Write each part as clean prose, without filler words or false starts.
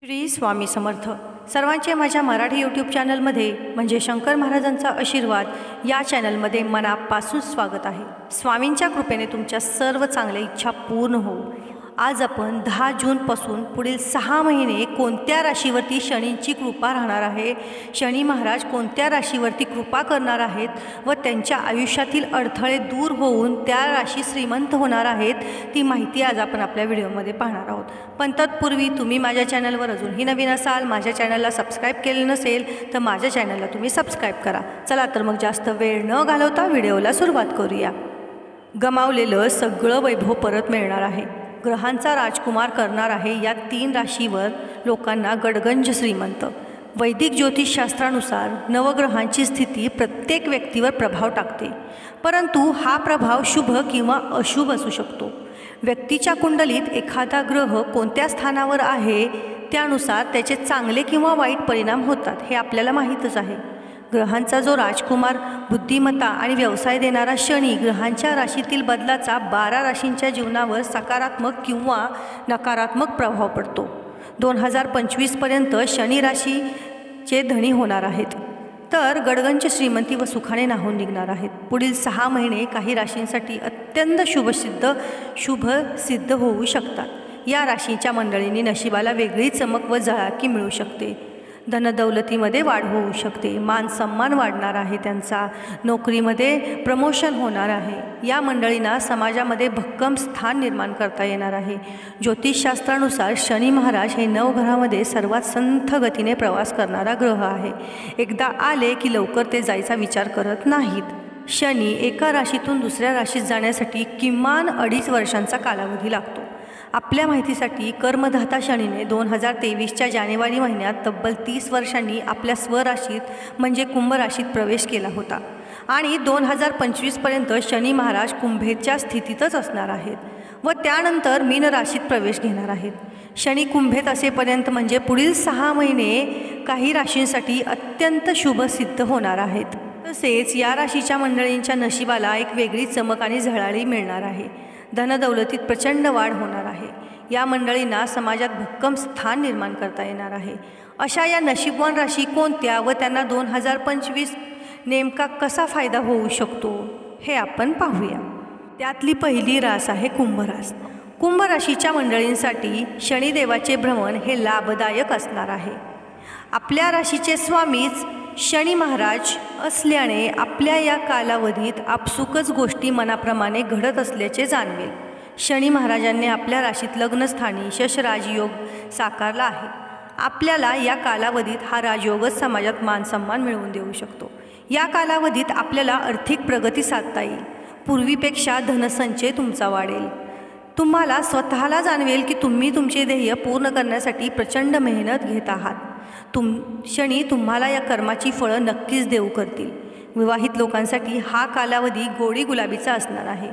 श्री स्वामी समर्थ. सर्वांचे माझ्या मराठी यूट्यूब चॅनलमध्ये म्हणजे शंकर महाराजांचा आशीर्वाद या चॅनलमध्ये मनापासून स्वागत आहे. स्वामींच्या कृपेने तुमच्या सर्व चांगल्या इच्छा पूर्ण हो. आज आपण 10 जूनपासून पुढील 6 महिने कोणत्या राशीवरती शनींची कृपा राहणार आहे, शनी महाराज कोणत्या राशीवरती कृपा करणार आहेत व त्यांच्या आयुष्यातील अडथळे दूर होऊन त्या राशी श्रीमंत होणार आहेत, ती माहिती आज आपण आपल्या व्हिडिओमध्ये पाहणार आहोत. पण तत्पूर्वी तुम्ही माझ्या चॅनलवर अजूनही नवीन असाल, माझ्या चॅनलला सबस्क्राईब केलं नसेल तर माझ्या चॅनलला तुम्ही सबस्क्राईब करा. चला तर मग जास्त वेळ न घालवता व्हिडिओला सुरुवात करूया. गमावलेलं सगळं वैभव परत मिळणार आहे. ग्रहांचा राजकुमार करणार आहे या 3 राशीवर लोकांना गडगंज श्रीमंत. वैदिक ज्योतिषशास्त्रानुसार नवग्रहांची स्थिती प्रत्येक व्यक्तीवर प्रभाव टाकते, परंतु हा प्रभाव शुभ किंवा अशुभ असू शकतो. व्यक्तीच्या कुंडलीत एखादा ग्रह कोणत्या स्थानावर आहे त्यानुसार त्याचे चांगले किंवा वाईट परिणाम होतात हे आपल्याला माहीतच आहे. ग्रहांचा जो राजकुमार, बुद्धिमत्ता आणि व्यवसाय देणारा शनी ग्रहांच्या राशीतील बदलाचा 12 राशींच्या जीवनावर सकारात्मक किंवा नकारात्मक प्रभाव पडतो. 2025पर्यंत शनी राशीचे धनी होणार आहेत, तर गडगंज श्रीमंती व सुखाने नाहून निघणार आहेत. पुढील 6 महिने काही राशींसाठी अत्यंत शुभ सिद्ध होऊ शकतात. या राशींच्या मंडळींनी नशिबाला वेगळी चमक व झळाकी मिळू शकते. धनदौलतीमध्ये वाढ होऊ शकते. मान सन्मान वाढणार आहे. त्यांचा नोकरीमध्ये प्रमोशन होणार आहे. या मंडळींना समाजामध्ये भक्कम स्थान निर्माण करता येणार आहे. ज्योतिषशास्त्रानुसार शनी महाराज हे 9 ग्रहामध्ये सर्वात संथ गतीने प्रवास करणारा ग्रह आहे. एकदा आले की लवकर ते जायचा विचार करत नाहीत. शनी एका राशीतून दुसऱ्या राशीत जाण्यासाठी किमान 2.5 वर्षांचा कालावधी लागतो. आपल्या माहितीसाठी कर्मधाता शनीने 2023च्या जानेवारी महिन्यात तब्बल 30 वर्षांनी आपल्या स्वराशीत म्हणजे कुंभ राशीत प्रवेश केला होता आणि 2025पर्यंत शनी महाराज कुंभेच्या स्थितीतच असणार आहेत व त्यानंतर मीन राशीत प्रवेश घेणार आहेत. शनी कुंभेत असेपर्यंत म्हणजे पुढील 6 महिने काही राशींसाठी अत्यंत शुभ सिद्ध होणार आहेत. तसेच या राशीच्या मंडळींच्या नशिबाला एक वेगळी चमक आणि झळाळी मिळणार आहे. धनदौलतीत प्रचंड वाढ होणार आहे. या मंडळींना समाजात भक्कम स्थान निर्माण करता येणार आहे. अशा या नशीबवान राशी कोणत्या व त्यांना 2025 नेमका कसा फायदा होऊ शकतो हे आपण पाहूया. त्यातली पहिली रास आहे कुंभ रास. कुंभ राशीच्या मंडळींसाठी शनिदेवाचे भ्रमण हे लाभदायक असणार आहे. आपल्या राशीचे स्वामीच शनी महाराज असल्याने आपल्या या कालावधीत आपसुकच गोष्टी मनाप्रमाणे घडत असल्याचे जाणवेल. शनी महाराजांनी आपल्या राशीत लग्नस्थानी शश राजयोग साकारला आहे. आपल्याला या कालावधीत हा राजयोगच समाजात मानसन्मान मिळवून देऊ शकतो. या कालावधीत आपल्याला आर्थिक प्रगती साधता येईल. पूर्वीपेक्षा धनसंचय तुमचा वाढेल. तुम्हाला स्वतःला जाणवेल की तुम्ही तुमचे ध्येय पूर्ण करण्यासाठी प्रचंड मेहनत घेत आहात. शनी तुम्हाला या कर्माची फळं नक्कीच देऊ करतील. विवाहित लोकांसाठी हा कालावधी गोडी गुलाबीचा असणार आहे,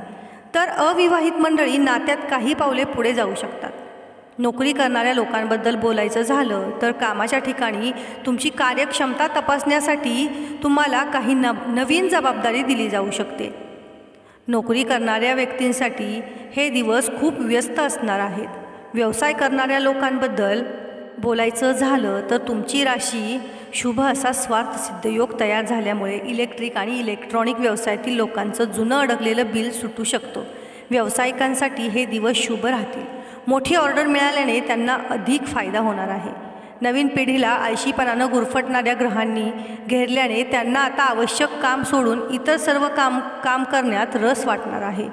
तर अविवाहित मंडळी नात्यात काही पावले पुढे जाऊ शकतात. नोकरी करणाऱ्या लोकांबद्दल बोलायचं झालं तर कामाच्या ठिकाणी तुमची कार्यक्षमता तपासण्यासाठी तुम्हाला काही नवीन जबाबदारी दिली जाऊ शकते. नोकरी करणाऱ्या व्यक्तींसाठी हे दिवस खूप व्यस्त असणार आहेत. व्यवसाय करणाऱ्या लोकांबद्दल बोलायचं झालं तर तुमची राशी शुभ असा स्वार्थसिद्ध योग तयार झाल्यामुळे इलेक्ट्रिक आणि इलेक्ट्रॉनिक व्यवसायातील लोकांचं जुनं अडकलेलं बिल सुटू शकतं. व्यावसायिकांसाठी हे दिवस शुभ राहतील. मोठी ऑर्डर मिळाल्याने त्यांना अधिक फायदा होणार आहे. नवीन पिढीला आळशीपणानं गुरफटणाऱ्या ग्रहांनी घेरल्याने त्यांना आता आवश्यक काम सोडून इतर सर्व काम करण्यात रस वाटणार आहे.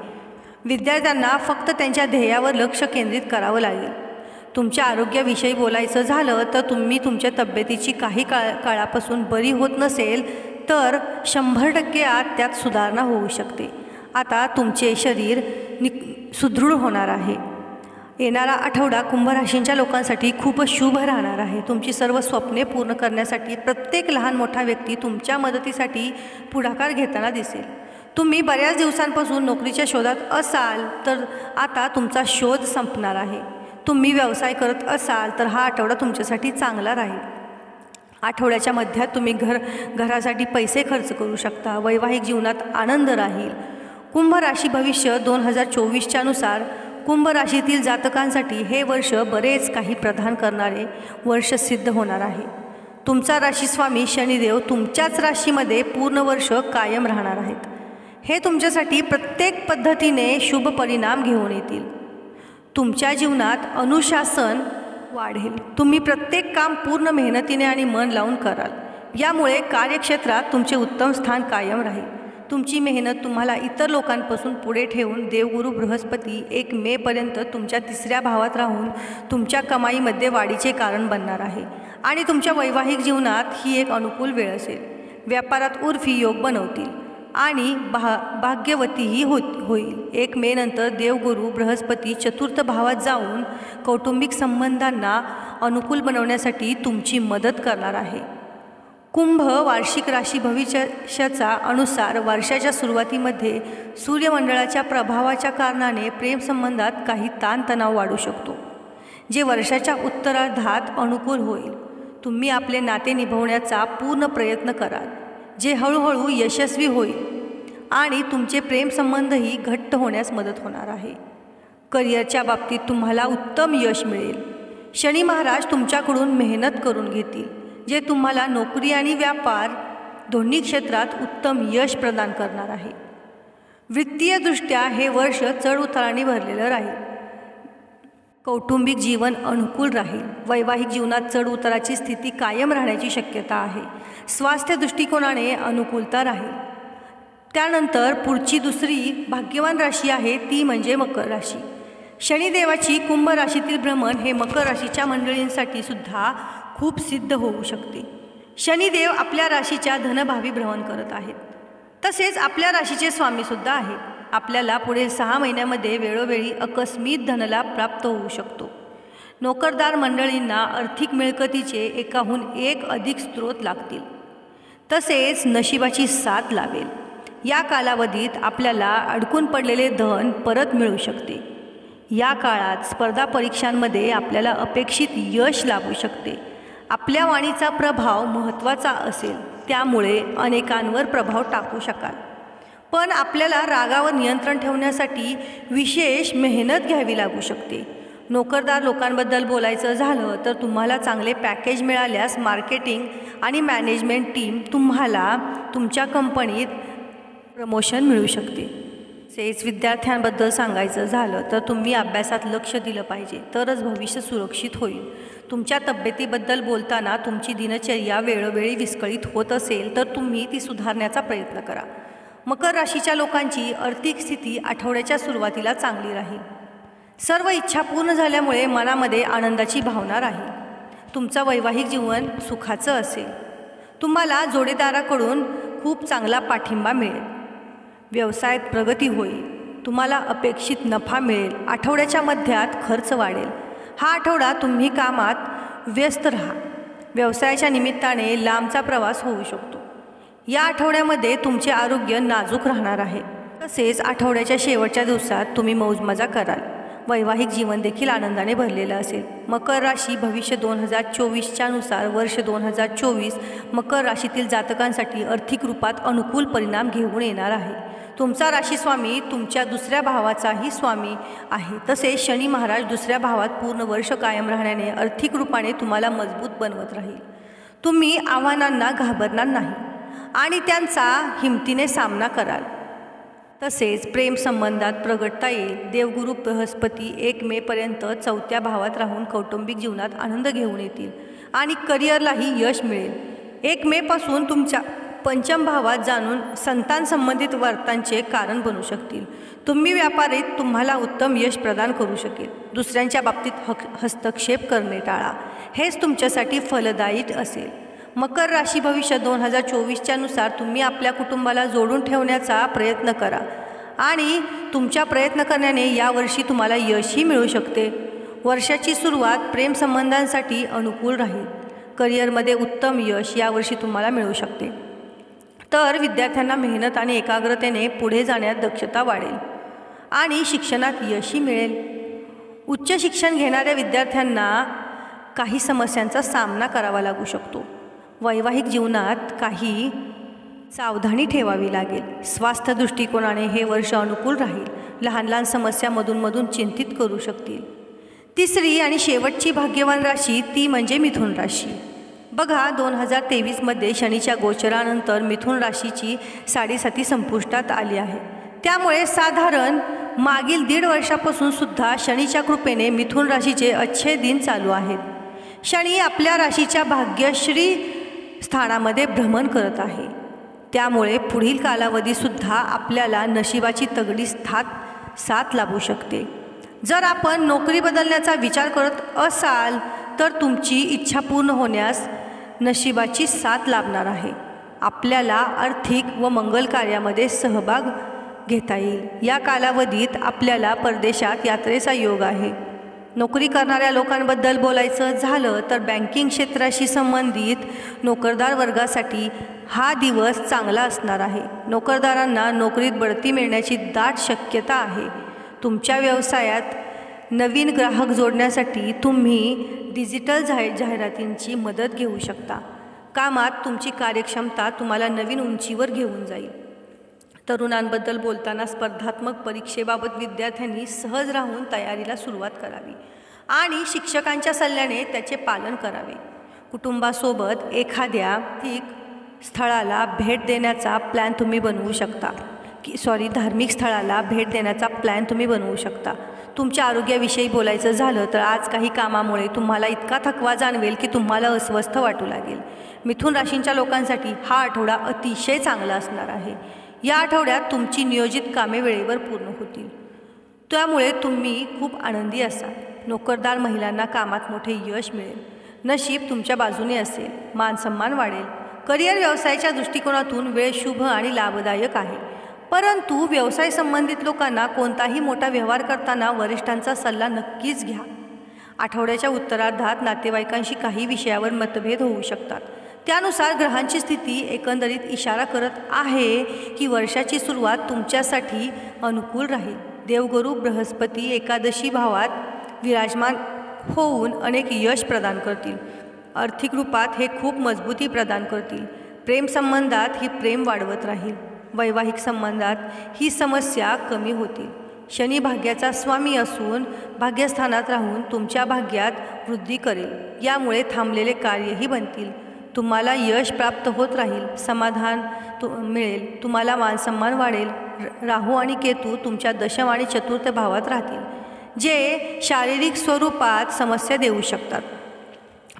विद्यार्थ्यांना फक्त त्यांच्या ध्येयावर लक्ष केंद्रित करावं लागेल. तुमच्या आरोग्याविषयी बोलायचं झालं तर तुम्ही तुमच्या तब्येतीची काही काळापासून बरी होत नसेल तर 100% आत त्यात सुधारणा होऊ शकते. आता तुमचे शरीर सुदृढ होणार आहे. येणारा आठवडा कुंभ राशींच्या लोकांसाठी खूपच शुभ राहणार आहे. तुमची सर्व स्वप्ने पूर्ण करण्यासाठी प्रत्येक लहान मोठा व्यक्ती तुमच्या मदतीसाठी पुढाकार घेताना दिसेल. तुम्ही बऱ्याच दिवसांपासून नोकरीच्या शोधात असाल तर आता तुमचा शोध संपणार आहे. तुम्ही व्यवसाय करत असाल तर हा आठवडा तुमच्यासाठी चांगला राहील. आठवड्याच्या मध्यात तुम्ही घरासाठी पैसे खर्च करू शकता. वैवाहिक जीवनात आनंद राहील. कुंभ राशी भविष्य 2024च्या नुसार कुंभ राशीतील जातकांसाठी हे वर्ष बरेच काही प्रदान करणारे वर्ष सिद्ध होणार आहे. तुमचा राशीस्वामी शनिदेव तुमच्याच राशीमध्ये पूर्ण वर्ष कायम राहणार आहेत. हे तुमच्यासाठी प्रत्येक पद्धतीने शुभ परिणाम घेऊन येतील. तुमच्या जीवनात अनुशासन वाढेल. तुम्ही प्रत्येक काम पूर्ण मेहनतीने आणि मन लावून कराल. यामुळे कार्यक्षेत्रात तुमचे उत्तम स्थान कायम राहील. तुमची मेहनत तुम्हाला इतर लोकांपासून पुढे ठेवून देवगुरु बृहस्पती 1 मेपर्यंत तुमच्या 3ऱ्या भावात राहून तुमच्या कमाईमध्ये वाढीचे कारण बनणार आहे आणि तुमच्या वैवाहिक जीवनात ही एक अनुकूल वेळ असेल. व्यापारात उर्फी योग बनवतील आणि भाग्यवतीही होईल. 1 मे नंतर देवगुरु बृहस्पती 4th भावात जाऊन कौटुंबिक संबंधांना अनुकूल बनवण्यासाठी तुमची मदत करणार आहे. कुंभ वार्षिक राशी भविष्याचा अनुसार वर्षाच्या सुरुवातीमध्ये सूर्यमंडळाच्या प्रभावाच्या कारणाने प्रेमसंबंधात काही ताणतणाव वाढू शकतो, जे वर्षाच्या उत्तरार्धात अनुकूल होईल. तुम्ही आपले नाते निभवण्याचा पूर्ण प्रयत्न कराल, जे हळूहळू यशस्वी होईल आणि तुमचे प्रेमसंबंधही घट्ट होण्यास मदत होणार आहे. करिअरच्या बाबतीत तुम्हाला उत्तम यश मिळेल. शनी महाराज तुमच्याकडून मेहनत करून घेतील, जे तुम्हाला नोकरी आणि व्यापार दोन्ही क्षेत्रात उत्तम यश प्रदान करणार आहे. वित्तीयदृष्ट्या हे वर्ष चढउतारांनी भरलेलं राहील. कौटुंबिक जीवन अनुकूल राहील. वैवाहिक जीवनात चढउताराची स्थिती कायम राहण्याची शक्यता आहे. स्वास्थ्य दृष्टिकोनाने अनुकूलता राहील. त्यानंतर पुढची दुसरी भाग्यवान राशी आहे ती म्हणजे मकर राशी. शनिदेवाची कुंभ राशीतील भ्रमण हे मकर राशीच्या मंडळींसाठी सुद्धा खूप सिद्ध होऊ शकते. शनिदेव आपल्या राशीच्या धनभावी भ्रमण करत आहेत, तसेच आपल्या राशीचे स्वामीसुद्धा आहेत. आपल्याला पुढील 6 महिन्यामध्ये वेळोवेळी आकस्मिक धनलाभ प्राप्त होऊ शकतो. नोकरदार मंडळींना आर्थिक मिळकतीचे एकाहून एक अधिक स्रोत लागतील, तसेच नशिबाची साथ लावेल. या कालावधीत आपल्याला अडकून पडलेले धन परत मिळू शकते. या काळात स्पर्धा परीक्षांमध्ये आपल्याला अपेक्षित यश लाभू शकते. आपल्या वाणीचा प्रभाव महत्त्वाचा असेल, त्यामुळे अनेकांवर प्रभाव टाकू शकाल. पण आपल्याला रागावर नियंत्रण ठेवण्यासाठी विशेष मेहनत घ्यावी लागू शकते. नोकरदार लोकांबद्दल बोलायचं झालं तर तुम्हाला चांगले पॅकेज मिळाल्यास मार्केटिंग आणि मॅनेजमेंट टीम तुम्हाला तुमच्या कंपनीत प्रमोशन मिळू शकते. तसेच विद्यार्थ्यांबद्दल सांगायचं झालं तर तुम्ही अभ्यासात लक्ष दिलं पाहिजे, तरच भविष्य सुरक्षित होईल. तुमच्या तब्येतीबद्दल बोलताना तुमची दिनचर्या वेळोवेळी विस्कळीत होत असेल तर तुम्ही ती सुधारण्याचा प्रयत्न करा. मकर राशीच्या लोकांची आर्थिक स्थिती आठवड्याच्या सुरुवातीला चांगली राहील. सर्व इच्छा पूर्ण झाल्यामुळे मनामध्ये आनंदाची भावना राहील. तुमचं वैवाहिक जीवन सुखाचं असेल. तुम्हाला जोडीदाराकडून खूप चांगला पाठिंबा मिळेल. व्यवसायात प्रगती होईल. तुम्हाला अपेक्षित नफा मिळेल. आठवड्याच्या मध्यात खर्च वाढेल. हा आठवडा तुम्ही कामात व्यस्त राहा. व्यवसायाच्या निमित्ताने लांबचा प्रवास होऊ शकतो. या आठवड्यामध्ये तुमचे आरोग्य नाजूक राहणार आहे. तसेच आठवड्याच्या शेवटच्या दिवसात तुम्ही मौजमजा कराल. वैवाहिक जीवन देखील आनंदाने भरलेलं असेल. मकर राशी भविष्य 2024च्या नुसार वर्ष 2024 मकर राशीतील जातकांसाठी आर्थिक रूपात अनुकूल परिणाम घेऊन येणार आहे. तुमचा राशीस्वामी तुमच्या 2ऱ्या भावाचाही स्वामी आहे. तसेच शनी महाराज 2ऱ्या भावात पूर्ण वर्ष कायम राहण्याने आर्थिक रूपाने तुम्हाला मजबूत बनवत राहील. तुम्ही आव्हानांना घाबरणार नाही आणि त्यांचा हिमतीने सामना कराल. तसेच प्रेमसंबंधात प्रगटता येईल. देवगुरु बृहस्पती 1 मेपर्यंत 4थ्या भावात राहून कौटुंबिक जीवनात आनंद घेऊन येतील आणि करिअरलाही यश मिळेल. 1 मेपासून तुमच्या 5म भावात जाणून संतान संबंधित वार्तांचे कारण बनू शकतील. तुम्ही व्यापारीत तुम्हाला उत्तम यश प्रदान करू शकेल. दुसऱ्यांच्या बाबतीत हस्तक्षेप करणे टाळा. हेच तुमच्यासाठी फलदायी असेल. मकर राशी भविष्य 2024च्या नुसार तुम्ही आपल्या कुटुंबाला जोडून ठेवण्याचा प्रयत्न करा आणि तुमच्या प्रयत्न करण्याने यावर्षी तुम्हाला यशही मिळू शकते. वर्षाची सुरुवात प्रेमसंबंधांसाठी अनुकूल राहील. करिअरमध्ये उत्तम यश यावर्षी तुम्हाला मिळू शकते. तर विद्यार्थ्यांना मेहनत आणि एकाग्रतेने पुढे जाण्यात दक्षता वाढेल आणि शिक्षणात यशही मिळेल. उच्च शिक्षण घेणाऱ्या विद्यार्थ्यांना काही समस्यांचा सामना करावा लागू शकतो. वैवाहिक जीवनात काही सावधानी ठेवावी लागेल. स्वास्थ्य दृष्टिकोनाने हे वर्ष अनुकूल राहील. लहान लहान समस्यामधून चिंतित करू शकतील. तिसरी आणि शेवटची भाग्यवान राशी ती म्हणजे मिथुन राशी. बघा 2023मध्ये शनीच्या गोचरानंतर मिथुन राशीची साडेसाती संपुष्टात आली आहे. त्यामुळे साधारण मागील 1.5 वर्षापासून सुद्धा शनीच्या कृपेने मिथुन राशीचे अच्छे दिन चालू आहेत. शनी आपल्या राशीच्या भाग्यश्री स्थानामध्ये भ्रमण करत आहे. त्यामुळे पुढील कालावधीसुद्धा आपल्याला नशिबाची तगडी साथ लाभू शकते. जर आपण नोकरी बदलण्याचा विचार करत असाल तर तुमची इच्छा पूर्ण होण्यास नशिबाची साथ लाभणार आहे. आपल्याला आर्थिक व मंगल कार्यामध्ये सहभाग घेता येईल. या कालावधीत आपल्याला परदेशात यात्रेचा योग आहे. नोकरी करणाऱ्या लोकांबद्दल बोलायचं झालं तर बँकिंग क्षेत्राशी संबंधित नोकरदार वर्गासाठी हा दिवस चांगला असणार आहे. नोकरदारांना नोकरीत बढती मिळण्याची दाट शक्यता आहे. तुमच्या व्यवसायात नवीन ग्राहक जोडण्यासाठी तुम्ही डिजिटल जाहिरातींची मदत घेऊ शकता. कामात तुमची कार्यक्षमता तुम्हाला नवीन उंचीवर घेऊन जाईल. तरुणांबद्दल बोलताना स्पर्धात्मक परीक्षेबाबत विद्यार्थ्यांनी सहज राहून तयारीला सुरुवात करावी आणि शिक्षकांच्या सल्ल्याने त्याचे पालन करावे. कुटुंबासोबत एखाद्या स्थळाला भेट देण्याचा प्लॅन तुम्ही बनवू शकता धार्मिक स्थळाला भेट देण्याचा प्लॅन तुम्ही बनवू शकता. तुमच्या आरोग्याविषयी बोलायचं झालं तर आज काही कामामुळे तुम्हाला इतका थकवा जाणवेल की तुम्हाला अस्वस्थ वाटू लागेल. मिथुन राशींच्या लोकांसाठी हा आठवडा अतिशय चांगला असणार आहे. या आठवड्यात तुमची नियोजित कामे वेळेवर पूर्ण होतील. त्यामुळे तुम्ही खूप आनंदी असाल. नोकरदार महिलांना कामात मोठे यश मिळेल. नशीब तुमच्या बाजूने असेल. मानसन्मान वाढेल. करिअर व्यवसायाच्या दृष्टिकोनातून वेळ शुभ आणि लाभदायक आहे. परंतु व्यवसाय संबंधित लोकांना कोणताही मोठा व्यवहार करताना वरिष्ठांचा सल्ला नक्कीच घ्या. आठवड्याच्या उत्तरार्धात नातेवाईकांशी काही विषयावर मतभेद होऊ शकतात. त्यानुसार ग्रहांची स्थिती एकंदरीत इशारा करत आहे की वर्षाची सुरुवात तुमच्यासाठी अनुकूल राहील. देवगुरु बृहस्पती एकादशी भावात विराजमान होऊन अनेक यश प्रदान करतील. आर्थिक रूपात हे खूप मजबूती प्रदान करतील. प्रेमसंबंधात ही प्रेम वाढवत राहील. वैवाहिक संबंधात ही समस्या कमी होतील. शनी भाग्याचा स्वामी असून भाग्यस्थानात राहून तुमच्या भाग्यात वृद्धी करेल. यामुळे थांबलेले कार्यही बनतील. तुम्हाला यश प्राप्त होत राहील. समाधान मिळेल. तुम्हाला मानसन्मान वाढेल. राहू आणि केतू तुमच्या दशम आणि चतुर्थ भावात राहतील, जे शारीरिक स्वरूपात समस्या देऊ शकतात.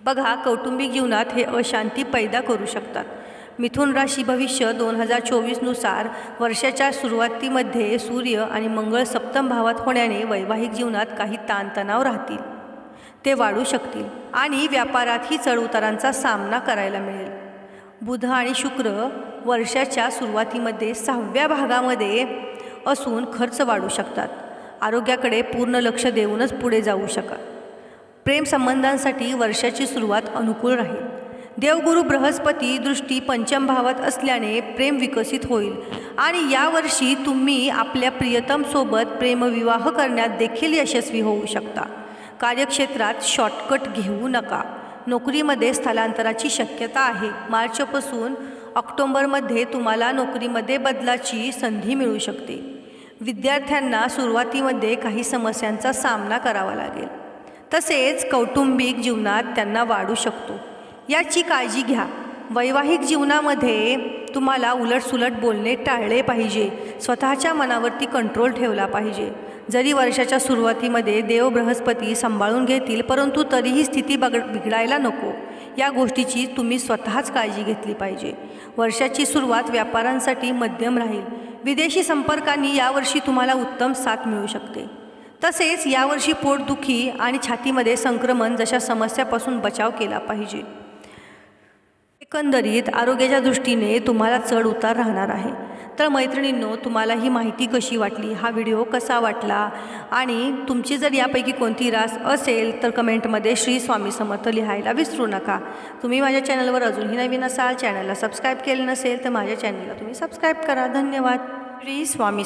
बघा कौटुंबिक जीवनात हे अशांती पैदा करू शकतात. मिथुन राशी भविष्य 2024नुसार वर्षाच्या सुरुवातीमध्ये सूर्य आणि मंगळ सप्तम भावात होण्याने वैवाहिक जीवनात काही ताणतणाव राहतील. ते वाढू शकतील आणि व्यापारातही चढउतारांचा सामना करायला मिळेल. बुध आणि शुक्र वर्षाच्या सुरुवातीमध्ये 6व्या भागामध्ये असून खर्च वाढू शकतात. आरोग्याकडे पूर्ण लक्ष देऊनच पुढे जाऊ शका. प्रेमसंबंधांसाठी वर्षाची सुरुवात अनुकूल राहील. देवगुरु बृहस्पती दृष्टी पंचम भावात असल्याने प्रेम विकसित होईल आणि यावर्षी तुम्ही आपल्या प्रियतमसोबत प्रेमविवाह करण्यात देखील यशस्वी होऊ शकता. कार्यक्षेत्रात शॉर्टकट घेऊ नका. नोकरीमध्ये स्थलांतराची शक्यता आहे. मार्चपासून ऑक्टोबरमध्ये तुम्हाला नोकरीमध्ये बदलाची संधी मिळू शकते. विद्यार्थ्यांना सुरुवातीमध्ये काही समस्यांचा सामना करावा लागेल. तसेच कौटुंबिक जीवनात त्यांना वाढू शकतो. याची काळजी घ्या. वैवाहिक जीवनामध्ये तुम्हाला उलटसुलट बोलणे टाळले पाहिजे. स्वतःच्या मनावरती कंट्रोल ठेवला पाहिजे. जरी वर्षाच्या सुरुवातीमध्ये देव बृहस्पती सांभाळून घेतील, परंतु तरीही स्थिती बिघडायला नको. या गोष्टीची तुम्ही स्वतःच काळजी घेतली पाहिजे. वर्षाची सुरुवात व्यापाऱ्यांसाठी मध्यम राहील. विदेशी संपर्कांनी यावर्षी तुम्हाला उत्तम साथ मिळू शकते. तसेच यावर्षी पोटदुखी आणि छातीमध्ये संक्रमण जशा समस्यापासून बचाव केला पाहिजे. एकंदरीत आरोग्याच्या दृष्टीने तुम्हाला चढ उतार राहणार आहे. तर मैत्रिणींनो, तुम्हाला ही माहिती कशी वाटली, हा व्हिडिओ कसा वाटला आणि तुमची जर यापैकी कोणती रास असेल तर कमेंटमध्ये श्री स्वामी समर्थ लिहायला विसरू नका. तुम्ही माझ्या चॅनलवर अजूनही नवीन असाल, चॅनलला सबस्क्राईब केलं नसेल तर माझ्या चॅनलला तुम्ही सबस्क्राईब करा. धन्यवाद. श्री स्वामी.